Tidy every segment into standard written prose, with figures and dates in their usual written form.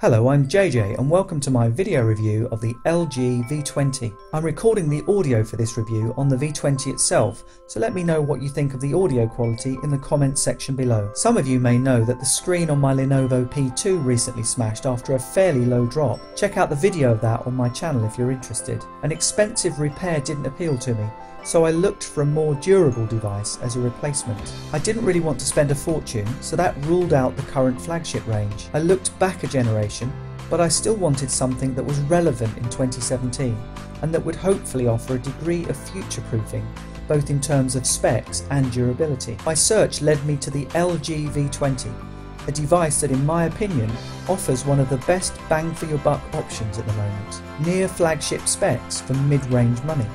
Hello, I'm JJ and welcome to my video review of the LG V20. I'm recording the audio for this review on the V20 itself, so let me know what you think of the audio quality in the comments section below. Some of you may know that the screen on my Lenovo P2 recently smashed after a fairly low drop. Check out the video of that on my channel if you're interested. An expensive repair didn't appeal to me, so I looked for a more durable device as a replacement. I didn't really want to spend a fortune, so that ruled out the current flagship range. I looked back a generation, but I still wanted something that was relevant in 2017 and that would hopefully offer a degree of future-proofing, both in terms of specs and durability. My search led me to the LG V20, a device that in my opinion offers one of the best bang for your buck options at the moment, near flagship specs for mid-range money.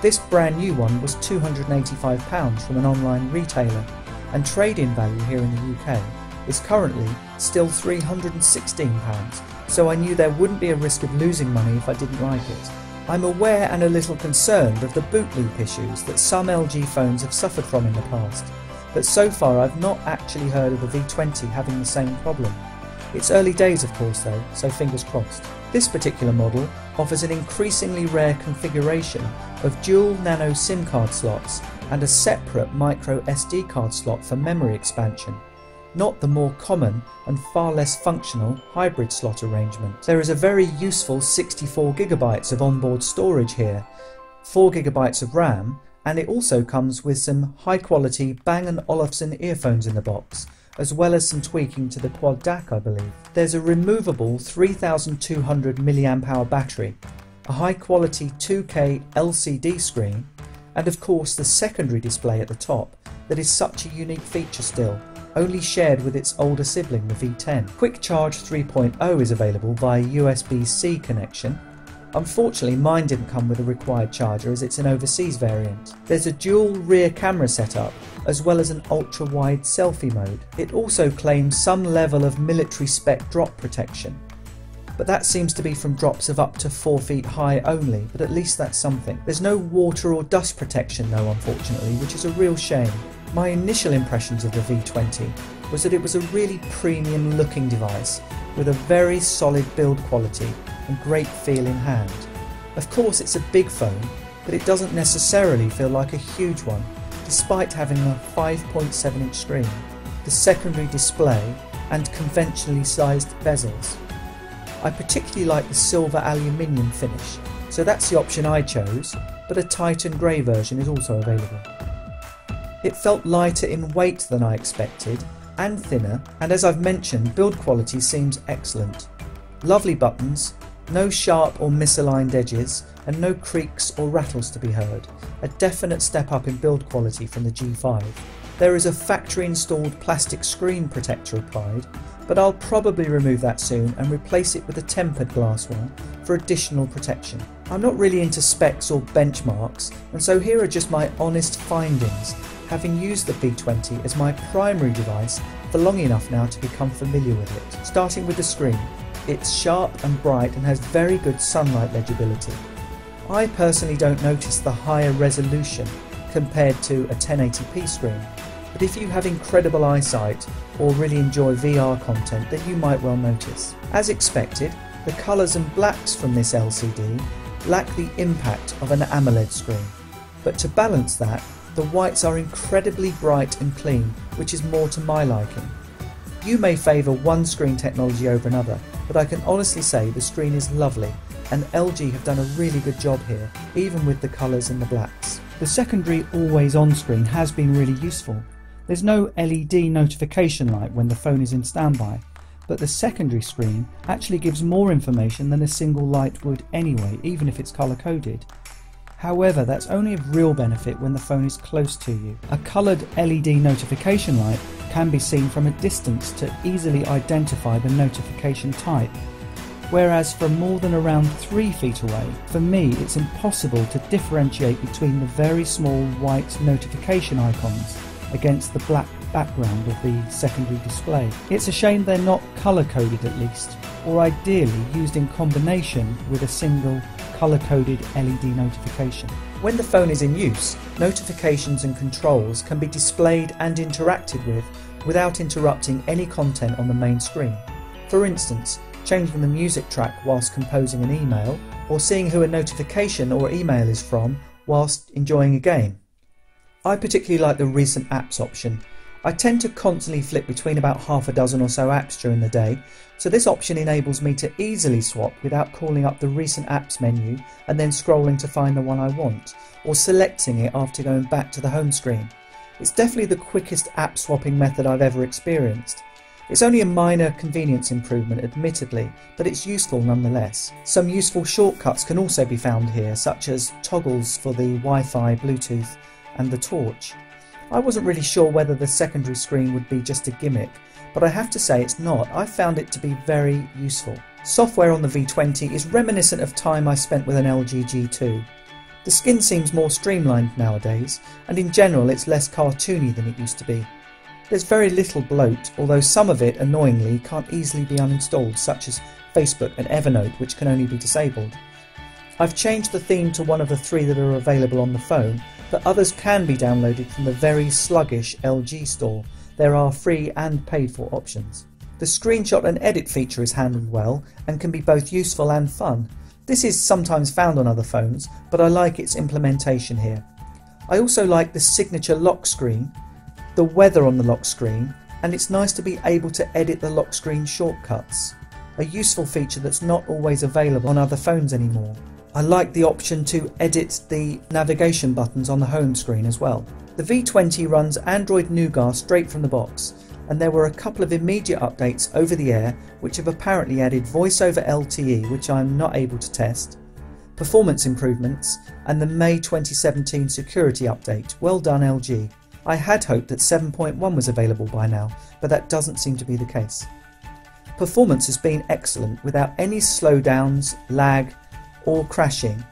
This brand new one was £285 from an online retailer, and trade-in value here in the UK is currently still £316, so I knew there wouldn't be a risk of losing money if I didn't like it. I'm aware and a little concerned of the boot loop issues that some LG phones have suffered from in the past, but so far I've not actually heard of the V20 having the same problem. It's early days of course though, so fingers crossed. This particular model offers an increasingly rare configuration of dual nano SIM card slots and a separate micro SD card slot for memory expansion, not the more common and far less functional hybrid slot arrangement. There is a very useful 64GB of onboard storage here, 4GB of RAM, and it also comes with some high quality Bang & Olufsen earphones in the box, as well as some tweaking to the quad DAC I believe. There's a removable 3200 mAh battery, a high quality 2K LCD screen, and of course the secondary display at the top that is such a unique feature still, only shared with its older sibling the V10. Quick Charge 3.0 is available via USB-C connection. Unfortunately mine didn't come with a required charger as it's an overseas variant. There's a dual rear camera setup as well as an ultra-wide selfie mode. It also claims some level of military spec drop protection, but that seems to be from drops of up to 4 feet high only, but at least that's something. There's no water or dust protection though, unfortunately, which is a real shame. My initial impressions of the V20 was that it was a really premium looking device with a very solid build quality and great feel in hand. Of course it's a big phone, but it doesn't necessarily feel like a huge one, despite having a 5.7-inch screen, the secondary display and conventionally sized bezels. I particularly like the silver aluminium finish, so that's the option I chose, but a Titan grey version is also available. It felt lighter in weight than I expected, and thinner, and as I've mentioned, build quality seems excellent. Lovely buttons, no sharp or misaligned edges, and no creaks or rattles to be heard. A definite step up in build quality from the G5. There is a factory installed plastic screen protector applied, but I'll probably remove that soon and replace it with a tempered glass one for additional protection. I'm not really into specs or benchmarks, and so here are just my honest findings, having used the V20 as my primary device for long enough now to become familiar with it. Starting with the screen, it's sharp and bright and has very good sunlight legibility. I personally don't notice the higher resolution compared to a 1080p screen, but if you have incredible eyesight or really enjoy VR content, then you might well notice. As expected, the colours and blacks from this LCD lack the impact of an AMOLED screen, but to balance that, the whites are incredibly bright and clean, which is more to my liking. You may favour one screen technology over another, but I can honestly say the screen is lovely, and LG have done a really good job here, even with the colours and the blacks. The secondary always-on screen has been really useful. There's no LED notification light when the phone is in standby, but the secondary screen actually gives more information than a single light would anyway, even if it's colour-coded. However, that's only of real benefit when the phone is close to you. A coloured LED notification light can be seen from a distance to easily identify the notification type, whereas from more than around 3 feet away, for me it's impossible to differentiate between the very small white notification icons against the black background of the secondary display. It's a shame they're not colour-coded at least, or ideally used in combination with a single colour-coded LED notification. When the phone is in use, notifications and controls can be displayed and interacted with without interrupting any content on the main screen. For instance, changing the music track whilst composing an email, or seeing who a notification or email is from whilst enjoying a game. I particularly like the recent apps option. I tend to constantly flip between about half a dozen or so apps during the day, so this option enables me to easily swap without calling up the recent apps menu and then scrolling to find the one I want, or selecting it after going back to the home screen. It's definitely the quickest app swapping method I've ever experienced. It's only a minor convenience improvement admittedly, but it's useful nonetheless. Some useful shortcuts can also be found here, such as toggles for the Wi-Fi, Bluetooth and the torch. I wasn't really sure whether the secondary screen would be just a gimmick, but I have to say it's not. I found it to be very useful. Software on the V20 is reminiscent of time I spent with an LG G2. The skin seems more streamlined nowadays, and in general it's less cartoony than it used to be. There's very little bloat, although some of it, annoyingly, can't easily be uninstalled, such as Facebook and Evernote, which can only be disabled. I've changed the theme to one of the 3 that are available on the phone, but others can be downloaded from the very sluggish LG store. There are free and paid for options. The screenshot and edit feature is handled well and can be both useful and fun. This is sometimes found on other phones, but I like its implementation here. I also like the signature lock screen, the weather on the lock screen, and it's nice to be able to edit the lock screen shortcuts, a useful feature that's not always available on other phones anymore. I like the option to edit the navigation buttons on the home screen as well. The V20 runs Android Nougat straight from the box, and there were a couple of immediate updates over the air which have apparently added voice over LTE, which I'm not able to test, performance improvements, and the May 2017 security update. Well done, LG. I had hoped that 7.1 was available by now, but that doesn't seem to be the case. Performance has been excellent without any slowdowns, lag or crashing.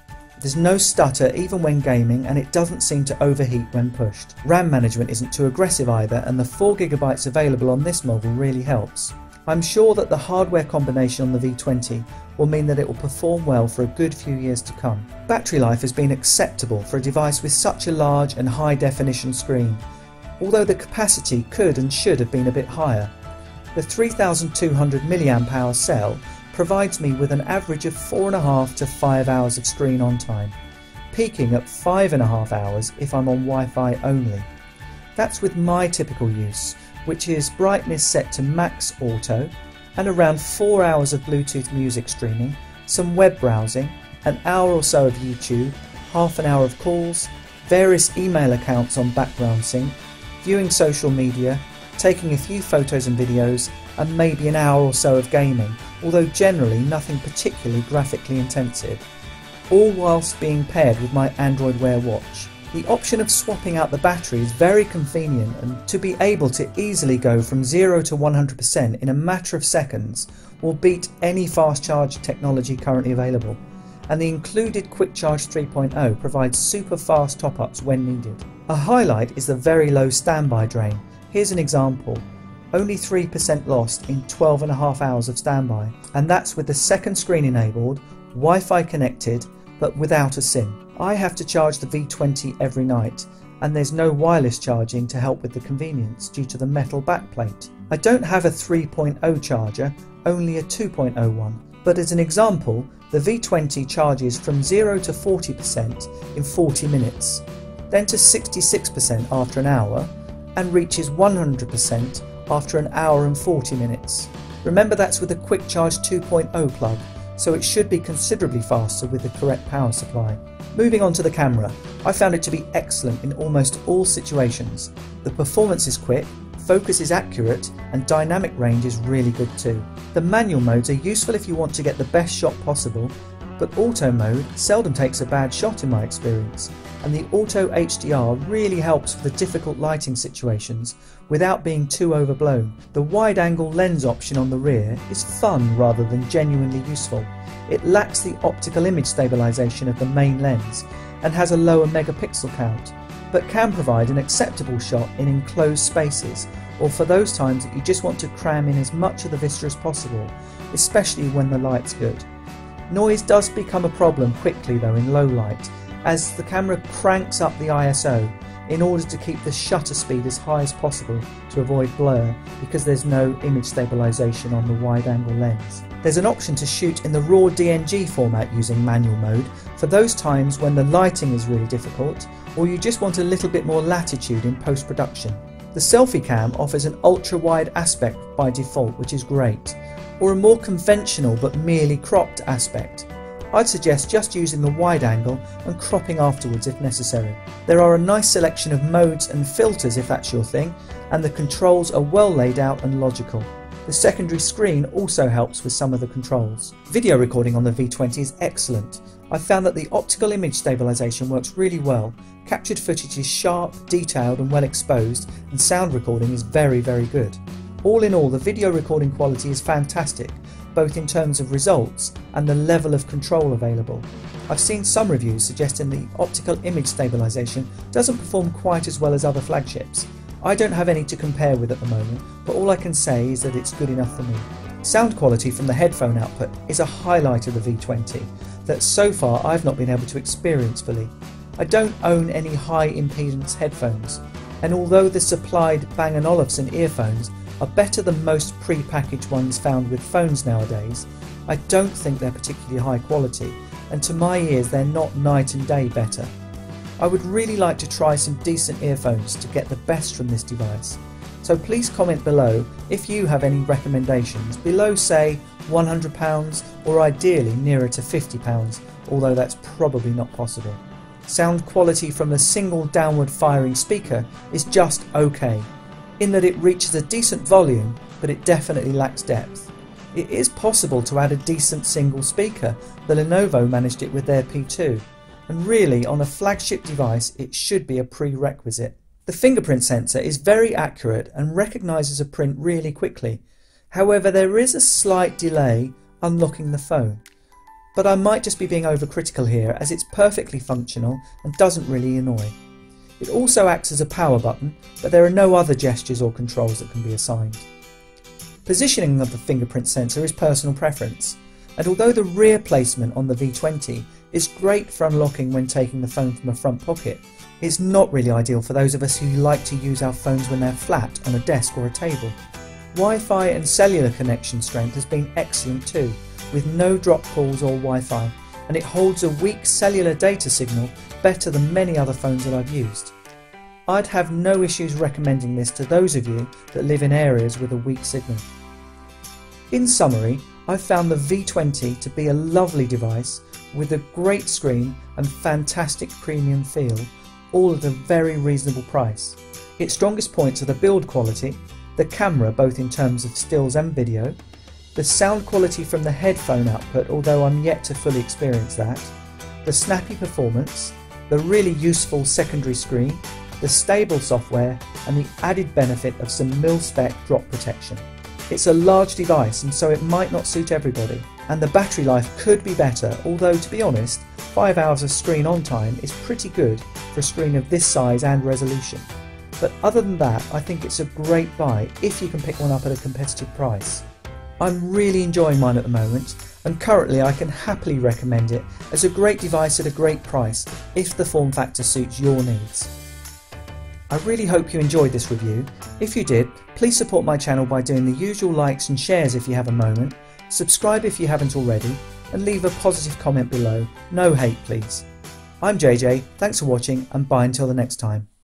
There's no stutter even when gaming, and it doesn't seem to overheat when pushed. RAM management isn't too aggressive either, and the 4GB available on this model really helps. I'm sure that the hardware combination on the V20 will mean that it will perform well for a good few years to come. Battery life has been acceptable for a device with such a large and high definition screen, although the capacity could and should have been a bit higher. The 3200 mAh cell provides me with an average of 4.5 to 5 hours of screen on time, peaking at 5.5 hours if I'm on Wi-Fi only. That's with my typical use, which is brightness set to max auto, and around 4 hours of Bluetooth music streaming, some web browsing, an hour or so of YouTube, half an hour of calls, various email accounts on background sync, viewing social media, taking a few photos and videos, and maybe an hour or so of gaming, although generally nothing particularly graphically intensive, all whilst being paired with my Android Wear watch. The option of swapping out the battery is very convenient, and to be able to easily go from 0 to 100% in a matter of seconds will beat any fast charge technology currently available, and the included Quick Charge 3.0 provides super fast top-ups when needed. A highlight is the very low standby drain. Here's an example. Only 3% lost in 12.5 hours of standby, and that's with the second screen enabled, Wi-Fi connected, but without a SIM. I have to charge the V20 every night, and there's no wireless charging to help with the convenience due to the metal backplate. I don't have a 3.0 charger, only a 2.0 one, but as an example, the V20 charges from 0 to 40% in 40 minutes, then to 66% after an hour, and reaches 100% after an hour and 40 minutes. Remember, that's with a Quick Charge 2.0 plug, so it should be considerably faster with the correct power supply. Moving on to the camera, I found it to be excellent in almost all situations. The performance is quick, focus is accurate, and dynamic range is really good too. The manual modes are useful if you want to get the best shot possible, but auto mode seldom takes a bad shot in my experience, and the auto HDR really helps for the difficult lighting situations without being too overblown. The wide angle lens option on the rear is fun rather than genuinely useful. It lacks the optical image stabilization of the main lens and has a lower megapixel count, but can provide an acceptable shot in enclosed spaces, or for those times that you just want to cram in as much of the vista as possible, especially when the light's good. Noise does become a problem quickly though in low light, as the camera cranks up the ISO, in order to keep the shutter speed as high as possible to avoid blur, because there's no image stabilisation on the wide angle lens. There's an option to shoot in the raw DNG format using manual mode for those times when the lighting is really difficult or you just want a little bit more latitude in post-production. The selfie cam offers an ultra-wide aspect by default, which is great, or a more conventional but merely cropped aspect. I'd suggest just using the wide angle and cropping afterwards if necessary. There are a nice selection of modes and filters if that's your thing, and the controls are well laid out and logical. The secondary screen also helps with some of the controls. Video recording on the V20 is excellent. I've found that the optical image stabilisation works really well. Captured footage is sharp, detailed and well exposed, and sound recording is very good. All in all, the video recording quality is fantastic, both in terms of results and the level of control available. I've seen some reviews suggesting the optical image stabilisation doesn't perform quite as well as other flagships. I don't have any to compare with at the moment, but all I can say is that it's good enough for me. Sound quality from the headphone output is a highlight of the V20 that so far I've not been able to experience fully. I don't own any high impedance headphones, and although the supplied Bang & Olufsen earphones are better than most pre-packaged ones found with phones nowadays, I don't think they're particularly high quality, and to my ears they're not night and day better. I would really like to try some decent earphones to get the best from this device, so please comment below if you have any recommendations below, say £100 or ideally nearer to £50, although that's probably not possible. Sound quality from the single downward firing speaker is just okay, in that it reaches a decent volume, but it definitely lacks depth. It is possible to add a decent single speaker. The Lenovo managed it with their P2, and really on a flagship device it should be a prerequisite. The fingerprint sensor is very accurate and recognises a print really quickly. However, there is a slight delay unlocking the phone, but I might just be being overcritical here, as it's perfectly functional and doesn't really annoy. It also acts as a power button, but there are no other gestures or controls that can be assigned. Positioning of the fingerprint sensor is personal preference, and although the rear placement on the V20 is great for unlocking when taking the phone from a front pocket, it's not really ideal for those of us who like to use our phones when they're flat on a desk or a table. Wi-Fi and cellular connection strength has been excellent too, with no drop calls or Wi-Fi, and it holds a weak cellular data signal better than many other phones that I've used. I'd have no issues recommending this to those of you that live in areas with a weak signal. In summary, I've found the V20 to be a lovely device with a great screen and fantastic premium feel, all at a very reasonable price. Its strongest points are the build quality, the camera both in terms of stills and video, the sound quality from the headphone output, although I'm yet to fully experience that, the snappy performance, the really useful secondary screen, the stable software, and the added benefit of some mil-spec drop protection. It's a large device and so it might not suit everybody, and the battery life could be better, although to be honest, 5 hours of screen on time is pretty good for a screen of this size and resolution. But other than that, I think it's a great buy if you can pick one up at a competitive price. I'm really enjoying mine at the moment, and currently I can happily recommend it as a great device at a great price if the form factor suits your needs. I really hope you enjoyed this review. If you did, please support my channel by doing the usual likes and shares if you have a moment, subscribe if you haven't already, and leave a positive comment below. No hate please. I'm JJ, thanks for watching and bye until the next time.